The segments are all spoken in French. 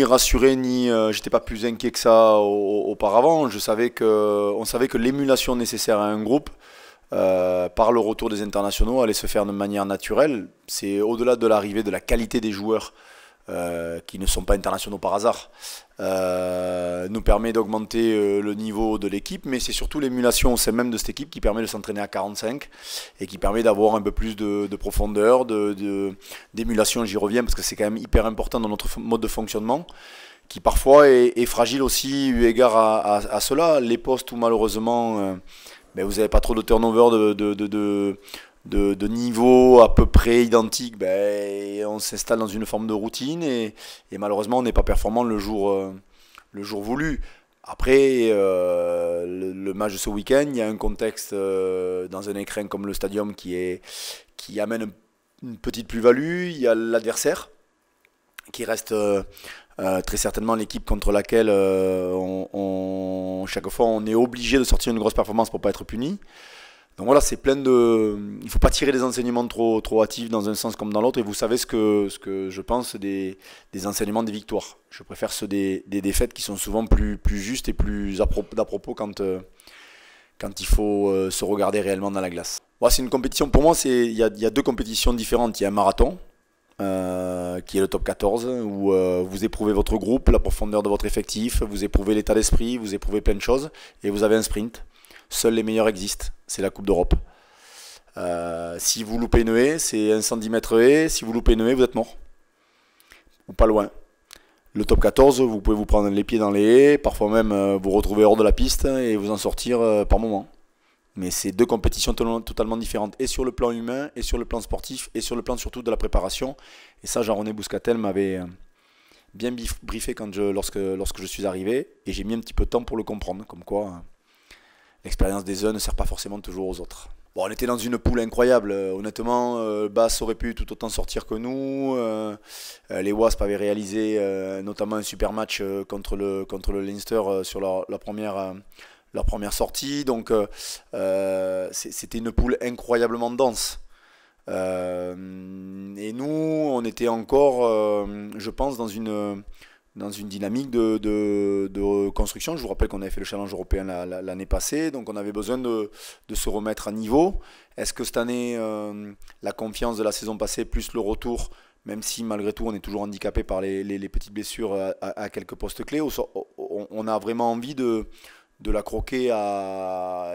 ni rassuré, ni j'étais pas plus inquiet que ça auparavant. On savait que l'émulation nécessaire à un groupe, par le retour des internationaux, allait se faire de manière naturelle. C'est au-delà de l'arrivée de la qualité des joueurs qui ne sont pas internationaux par hasard, nous permet d'augmenter le niveau de l'équipe, mais c'est surtout l'émulation au sein même de cette équipe qui permet de s'entraîner à 45 et qui permet d'avoir un peu plus de profondeur, d'émulation, j'y reviens parce que c'est quand même hyper important dans notre mode de fonctionnement, qui parfois est fragile aussi eu égard à cela. Les postes où malheureusement ben, vous n'avez pas trop de turnover de niveau à peu près identique, ben, on s'installe dans une forme de routine et malheureusement on n'est pas performant le jour voulu. Après, le match de ce week-end, il y a un contexte dans un écrin comme le stadium qui amène une petite plus-value. Il y a l'adversaire qui reste très certainement l'équipe contre laquelle chaque fois on est obligé de sortir une grosse performance pour ne pas être puni. Donc voilà, c'est plein de. Il ne faut pas tirer des enseignements trop hâtifs dans un sens comme dans l'autre. Et vous savez ce que je pense des enseignements des victoires. Je préfère ceux des défaites qui sont souvent plus justes et plus d'à propos quand il faut se regarder réellement dans la glace. Voilà, c'est une compétition, pour moi, il y a deux compétitions différentes. Il y a un marathon, qui est le top 14, où vous éprouvez votre groupe, la profondeur de votre effectif, vous éprouvez l'état d'esprit, vous éprouvez plein de choses. Et vous avez un sprint. Seuls les meilleurs existent, c'est la Coupe d'Europe. Si vous loupez une haie, c'est un 110 mètres haie. Si vous loupez une haie, vous êtes mort. Ou pas loin. Le top 14, vous pouvez vous prendre les pieds dans les haies, parfois même vous retrouver hors de la piste et vous en sortir par moment. Mais c'est deux compétitions totalement différentes, et sur le plan humain, et sur le plan sportif, et sur le plan surtout de la préparation. Et ça, Jean-René Bouscatel m'avait bien briefé lorsque je suis arrivé, et j'ai mis un petit peu de temps pour le comprendre, comme quoi l'expérience des uns ne sert pas forcément toujours aux autres. Bon, on était dans une poule incroyable, honnêtement, Bass aurait pu tout autant sortir que nous, les Wasps avaient réalisé notamment un super match contre le Leinster sur leur première sortie, donc c'était une poule incroyablement dense. Et nous, on était encore, je pense, dans une dynamique de construction. Je vous rappelle qu'on avait fait le challenge européen l'année passée, donc on avait besoin de se remettre à niveau. Est-ce que cette année, la confiance de la saison passée, plus le retour, même si malgré tout on est toujours handicapé par les petites blessures à quelques postes clés, on a vraiment envie de la croquer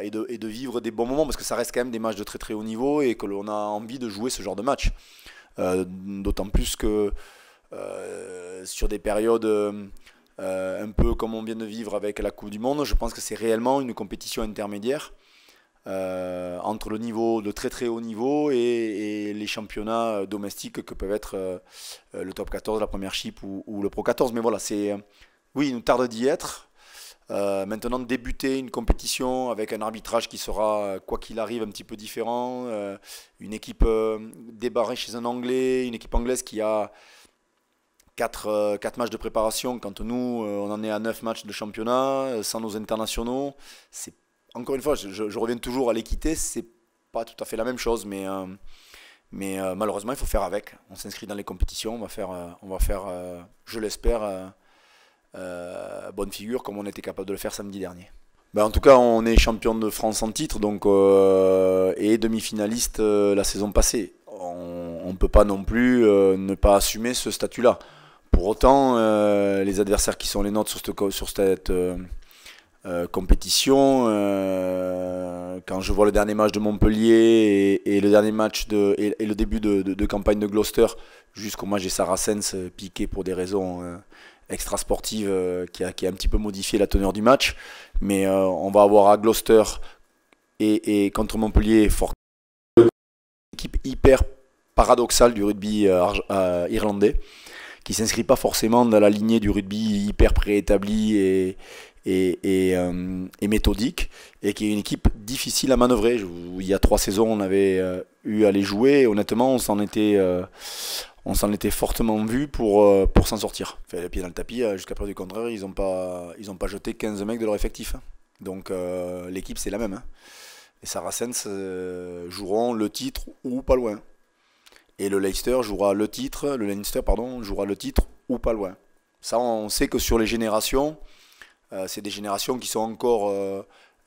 et de vivre des bons moments, parce que ça reste quand même des matchs de très très haut niveau et que l'on a envie de jouer ce genre de match. D'autant plus que sur des périodes un peu comme on vient de vivre avec la Coupe du Monde, je pense que c'est réellement une compétition intermédiaire entre le niveau de très très haut niveau et les championnats domestiques que peuvent être le top 14, la première chip ou le Pro 14. Mais voilà, oui, il nous tarde d'y être. Maintenant, débuter une compétition avec un arbitrage qui sera, quoi qu'il arrive, un petit peu différent, une équipe débarrée chez un Anglais, une équipe anglaise qui a 4 matchs de préparation, quand nous on en est à 9 matchs de championnat, sans nos internationaux. Encore une fois, je reviens toujours à l'équité, c'est pas tout à fait la même chose, mais malheureusement il faut faire avec. On s'inscrit dans les compétitions, on va faire je l'espère, bonne figure comme on était capable de le faire samedi dernier. En tout cas, on est champion de France en titre, donc, et demi-finaliste la saison passée. On ne peut pas non plus ne pas assumer ce statut-là. Pour autant, les adversaires qui sont les nôtres sur cette compétition, quand je vois le dernier match de Montpellier et le dernier match et le début de campagne de Gloucester jusqu'au match des Saracens, piqué pour des raisons extra-sportives, qui a un petit peu modifié la teneur du match, mais on va avoir à Gloucester et contre Montpellier une équipe hyper paradoxale du rugby irlandais, qui ne s'inscrit pas forcément dans la lignée du rugby hyper préétabli et méthodique, et qui est une équipe difficile à manœuvrer. Il y a 3 saisons, on avait eu à les jouer, et honnêtement, on s'en était fortement vu pour s'en sortir. Fait les pieds dans le tapis, jusqu'à preuve du contraire, ils n'ont pas jeté 15 mecs de leur effectif. Donc l'équipe, c'est la même. Les Saracens joueront le titre ou pas loin. Et le Leinster jouera le titre ou pas loin. Ça, on sait que sur les générations, c'est des générations qui sont encore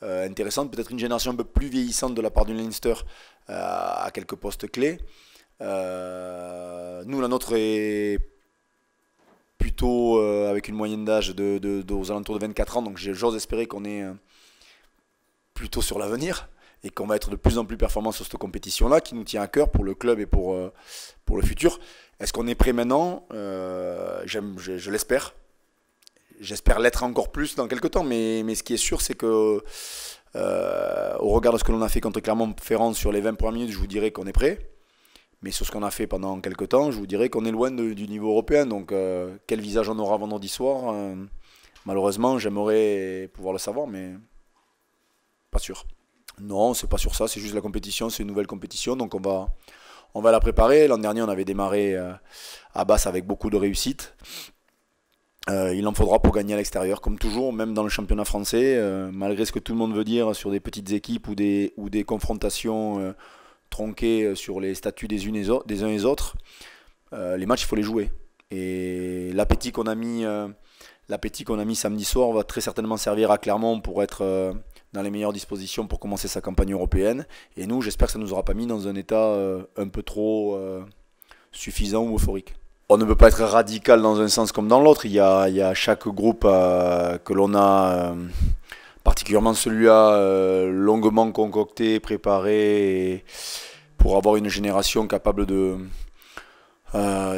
intéressantes. Peut-être une génération un peu plus vieillissante de la part du Leinster à quelques postes clés. Nous, la nôtre est plutôt avec une moyenne d'âge aux alentours de 24 ans. Donc j'ose espérer qu'on est plutôt sur l'avenir et qu'on va être de plus en plus performant sur cette compétition-là qui nous tient à cœur pour le club et pour le futur. Est-ce qu'on est prêt maintenant? Je l'espère. J'espère l'être encore plus dans quelques temps, mais ce qui est sûr, c'est que au regard de ce que l'on a fait contre Clermont-Ferrand sur les 20 premières minutes, je vous dirais qu'on est prêt. Mais sur ce qu'on a fait pendant quelques temps, je vous dirais qu'on est loin du niveau européen. Donc quel visage on aura vendredi soir malheureusement, j'aimerais pouvoir le savoir, mais pas sûr. Non, c'est pas sur ça, c'est juste la compétition, c'est une nouvelle compétition, donc on va la préparer. L'an dernier, on avait démarré à Basse avec beaucoup de réussite. Il en faudra pour gagner à l'extérieur, comme toujours, même dans le championnat français, malgré ce que tout le monde veut dire sur des petites équipes ou des confrontations tronquées sur les statuts des uns et des autres. Les matchs, il faut les jouer. Et l'appétit qu'on a mis samedi soir va très certainement servir à Clermont pour être dans les meilleures dispositions pour commencer sa campagne européenne. Et nous, j'espère que ça ne nous aura pas mis dans un état un peu trop suffisant ou euphorique. On ne peut pas être radical dans un sens comme dans l'autre. Il y a chaque groupe que l'on a, particulièrement celui-là, longuement concocté, préparé pour avoir une génération capable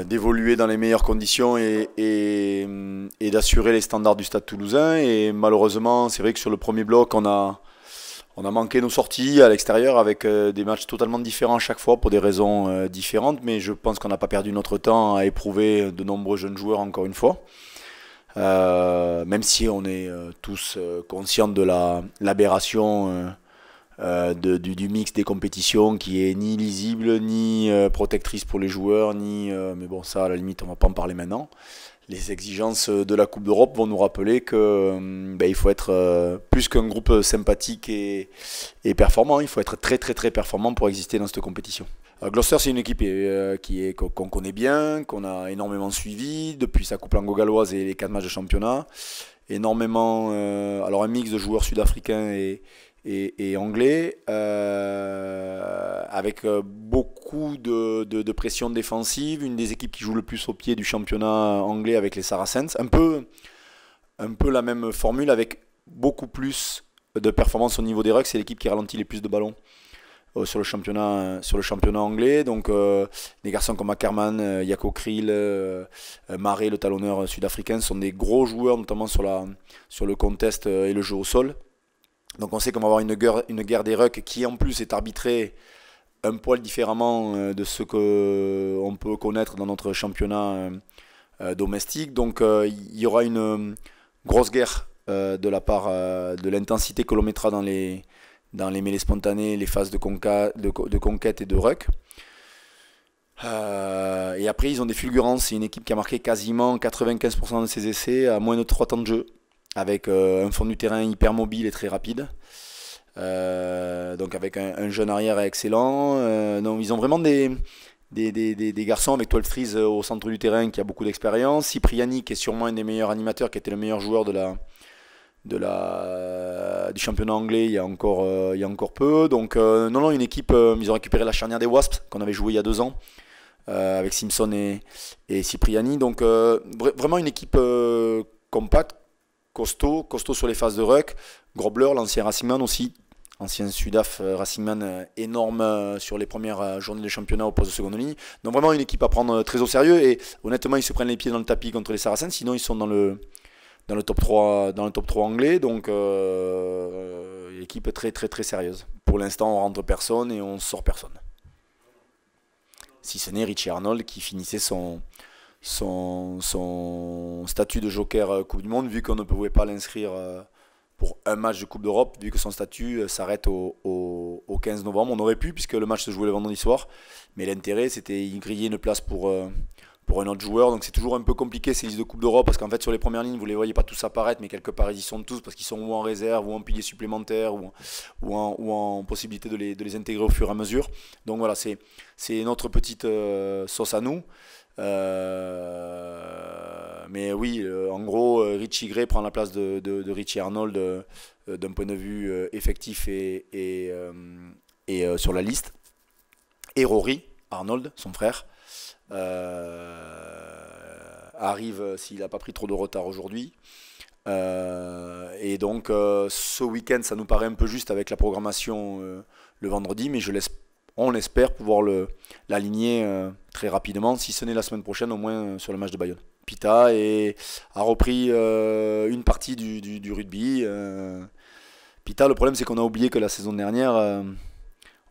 d'évoluer dans les meilleures conditions et d'assurer les standards du Stade Toulousain. Et malheureusement, c'est vrai que sur le premier bloc, on a manqué nos sorties à l'extérieur avec des matchs totalement différents chaque fois pour des raisons différentes. Mais je pense qu'on n'a pas perdu notre temps à éprouver de nombreux jeunes joueurs encore une fois. Même si on est tous conscients de l'aberration du mix des compétitions qui est ni lisible, ni protectrice pour les joueurs, mais bon, ça à la limite on va pas en parler maintenant. Les exigences de la Coupe d'Europe vont nous rappeler que il faut être plus qu'un groupe sympathique et performant, il faut être très très très performant pour exister dans cette compétition. Gloucester, c'est une équipe qu'on connaît bien, qu'on a énormément suivi depuis sa coupe anglo-galloise et les 4 matchs de championnat. Énormément, alors un mix de joueurs sud-africains et anglais, avec beaucoup de pression défensive, une des équipes qui joue le plus au pied du championnat anglais avec les Saracens. Un peu la même formule avec beaucoup plus de performance au niveau des rucks, c'est l'équipe qui ralentit les plus de ballons sur le championnat anglais. Donc des garçons comme Ackerman, Jaco Kriel, Mare, le talonneur sud-africain, sont des gros joueurs, notamment sur le contest et le jeu au sol. Donc on sait qu'on va avoir une guerre des rucks qui en plus est arbitrée un poil différemment de ce qu'on peut connaître dans notre championnat domestique. Donc il y aura une grosse guerre de la part de l'intensité que l'on mettra dans les mêlées spontanées, les phases de conquête et de ruck. Et après ils ont des fulgurances, c'est une équipe qui a marqué quasiment 95% de ses essais à moins de 3 temps de jeu, avec un fond du terrain hyper mobile et très rapide. Donc avec un jeune arrière excellent. Donc ils ont vraiment des garçons avec Twelfries au centre du terrain qui a beaucoup d'expérience. Cipriani qui est sûrement un des meilleurs animateurs, qui était le meilleur joueur du championnat anglais il y a encore peu. Donc non, une équipe, ils ont récupéré la charnière des Wasps qu'on avait joué il y a 2 ans. Avec Simpson et Cipriani. Donc vraiment une équipe compacte, costaud sur les phases de ruck. Grobler, l'ancien Racingman aussi, ancien Sudaf Racingman, énorme sur les premières journées de championnat au poste de seconde ligne. Donc vraiment une équipe à prendre très au sérieux, et honnêtement ils se prennent les pieds dans le tapis contre les Saracens, sinon ils sont dans le top 3 anglais. Donc équipe très très très sérieuse. Pour l'instant on rentre personne et on sort personne. Si ce n'est Richie Arnold qui finissait son statut de joker Coupe du Monde, vu qu'on ne pouvait pas l'inscrire pour un match de Coupe d'Europe, vu que son statut s'arrête au 15 novembre. On aurait pu, puisque le match se jouait le vendredi soir, mais l'intérêt c'était de griller une place pour pour un autre joueur. Donc c'est toujours un peu compliqué ces listes de Coupe d'Europe parce qu'en fait sur les premières lignes vous les voyez pas tous apparaître, mais quelque part ils y sont tous parce qu'ils sont ou en réserve ou en pilier supplémentaire ou en possibilité de les intégrer au fur et à mesure. Donc voilà, c'est notre petite sauce à nous. Mais oui, en gros, Richie Gray prend la place de Richie Arnold d'un point de vue effectif et sur la liste. Et Rory Arnold, son frère, arrive s'il n'a pas pris trop de retard aujourd'hui. Et donc ce week-end, ça nous paraît un peu juste avec la programmation le vendredi, mais on espère pouvoir l'aligner très rapidement, si ce n'est la semaine prochaine, au moins sur le match de Bayonne. Pita a repris une partie du rugby. Pita, le problème c'est qu'on a oublié que la saison dernière,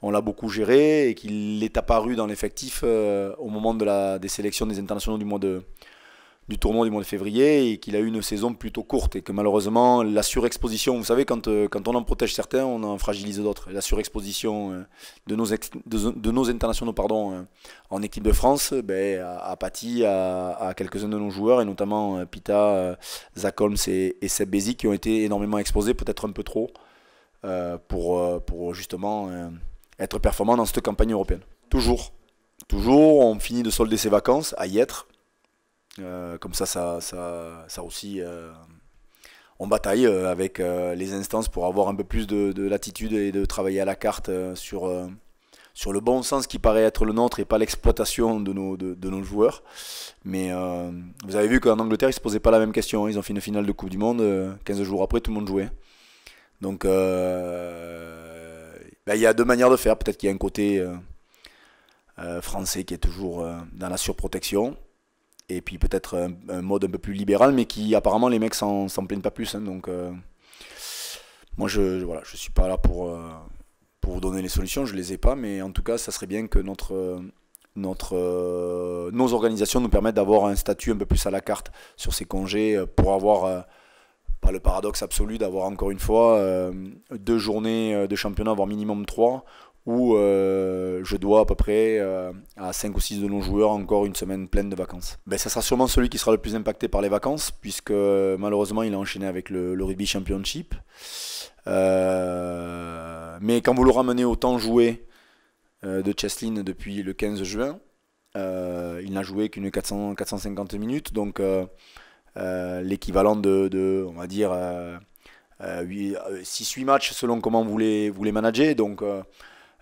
on l'a beaucoup géré et qu'il est apparu dans l'effectif au moment des sélections des internationaux du tournoi du mois de février et qu'il a eu une saison plutôt courte et que malheureusement la surexposition, vous savez quand on en protège certains, on en fragilise d'autres. La surexposition de nos internationaux en équipe de France a pâti à quelques-uns de nos joueurs et notamment Pita, Zach Holmes et Seb Bézi qui ont été énormément exposés, peut-être un peu trop, pour justement être performants dans cette campagne européenne. Toujours, on finit de solder ses vacances à y être. Comme ça aussi, on bataille avec les instances pour avoir un peu plus de latitude et de travailler à la carte sur le bon sens qui paraît être le nôtre et pas l'exploitation de nos joueurs. Mais vous avez vu qu'en Angleterre, ils ne se posaient pas la même question. Ils ont fait une finale de Coupe du Monde, 15 jours après, tout le monde jouait. Donc il y a deux manières de faire. Peut-être qu'il y a un côté français qui est toujours dans la surprotection. Et puis peut-être un mode un peu plus libéral, mais qui apparemment les mecs s'en plaignent pas plus. Hein, donc moi je suis pas là pour vous donner les solutions, je les ai pas, mais en tout cas ça serait bien que nos organisations nous permettent d'avoir un statut un peu plus à la carte sur ces congés pour avoir pas le paradoxe absolu d'avoir encore une fois 2 journées de championnat, voire minimum 3, où je dois à peu près à 5 ou 6 de nos joueurs encore une semaine pleine de vacances. Ça sera sûrement celui qui sera le plus impacté par les vacances, puisque malheureusement il a enchaîné avec le Rugby Championship. Mais quand vous le ramenez au temps joué de Cheslin depuis le 15 juin, il n'a joué qu'une 450 minutes, donc l'équivalent de on va dire 6-8 matchs selon comment vous les managez. Donc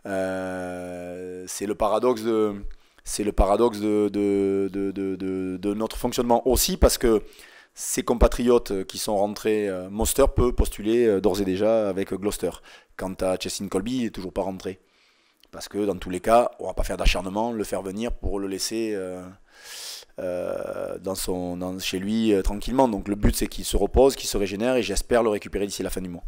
c'est le paradoxe de notre fonctionnement aussi, parce que ces compatriotes qui sont rentrés, Monster peut postuler d'ores et déjà avec Gloucester. Quant à Cheslin Kolbe, il n'est toujours pas rentré. Parce que dans tous les cas, on ne va pas faire d'acharnement, le faire venir pour le laisser chez lui tranquillement. Donc le but c'est qu'il se repose, qu'il se régénère, et j'espère le récupérer d'ici la fin du mois.